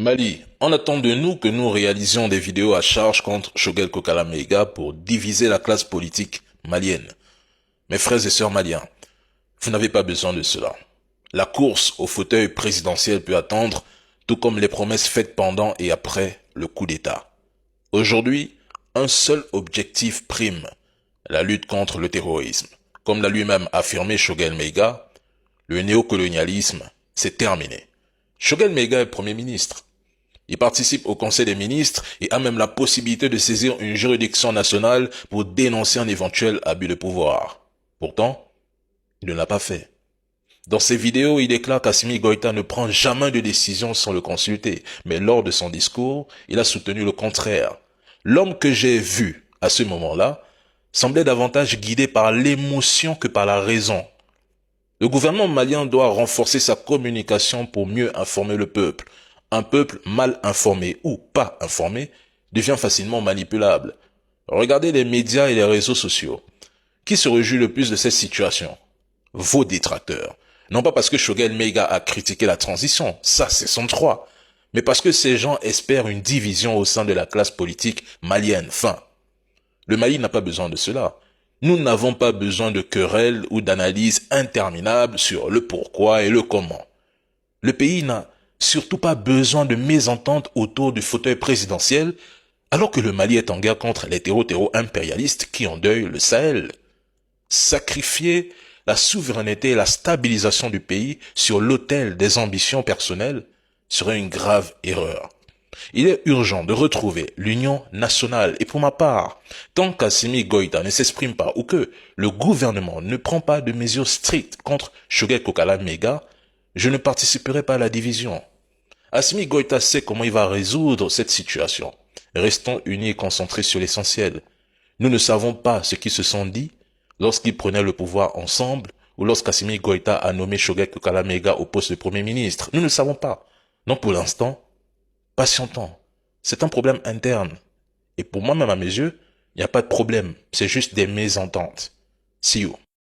Mali, on attend de nous que nous réalisions des vidéos à charge contre Choguel Kokala Maïga pour diviser la classe politique malienne. Mes frères et sœurs maliens, vous n'avez pas besoin de cela. La course au fauteuil présidentiel peut attendre, tout comme les promesses faites pendant et après le coup d'État. Aujourd'hui, un seul objectif prime, la lutte contre le terrorisme. Comme l'a lui-même affirmé Choguel Maïga, le néocolonialisme, c'est terminé. Choguel Maïga est Premier ministre. Il participe au Conseil des ministres et a même la possibilité de saisir une juridiction nationale pour dénoncer un éventuel abus de pouvoir. Pourtant, il ne l'a pas fait. Dans ses vidéos, il déclare qu'Assimi Goïta ne prend jamais de décision sans le consulter, mais lors de son discours, il a soutenu le contraire. L'homme que j'ai vu à ce moment-là semblait davantage guidé par l'émotion que par la raison. Le gouvernement malien doit renforcer sa communication pour mieux informer le peuple. Un peuple mal informé ou pas informé devient facilement manipulable. Regardez les médias et les réseaux sociaux. Qui se réjouit le plus de cette situation? Vos détracteurs. Non pas parce que Choguel Maïga a critiqué la transition, ça c'est son droit, mais parce que ces gens espèrent une division au sein de la classe politique malienne. Fin. Le Mali n'a pas besoin de cela. Nous n'avons pas besoin de querelles ou d'analyses interminables sur le pourquoi et le comment. Le pays n'a surtout pas besoin de mésententes autour du fauteuil présidentiel, alors que le Mali est en guerre contre les terreaux-impérialistes qui endeuillent le Sahel. Sacrifier la souveraineté et la stabilisation du pays sur l'autel des ambitions personnelles serait une grave erreur. Il est urgent de retrouver l'union nationale et pour ma part, tant qu'Assimi Goïta ne s'exprime pas ou que le gouvernement ne prend pas de mesures strictes contre Choguel Kokala Maïga, je ne participerai pas à la division. Assimi Goïta sait comment il va résoudre cette situation. Restons unis et concentrés sur l'essentiel. Nous ne savons pas ce qu'ils se sont dit lorsqu'ils prenaient le pouvoir ensemble ou lorsqu'Assimi Goïta a nommé Choguel Kokala Maïga au poste de Premier ministre. Nous ne savons pas. Donc pour l'instant, patientons. C'est un problème interne. Et pour moi, même à mes yeux, il n'y a pas de problème. C'est juste des mésententes. See you.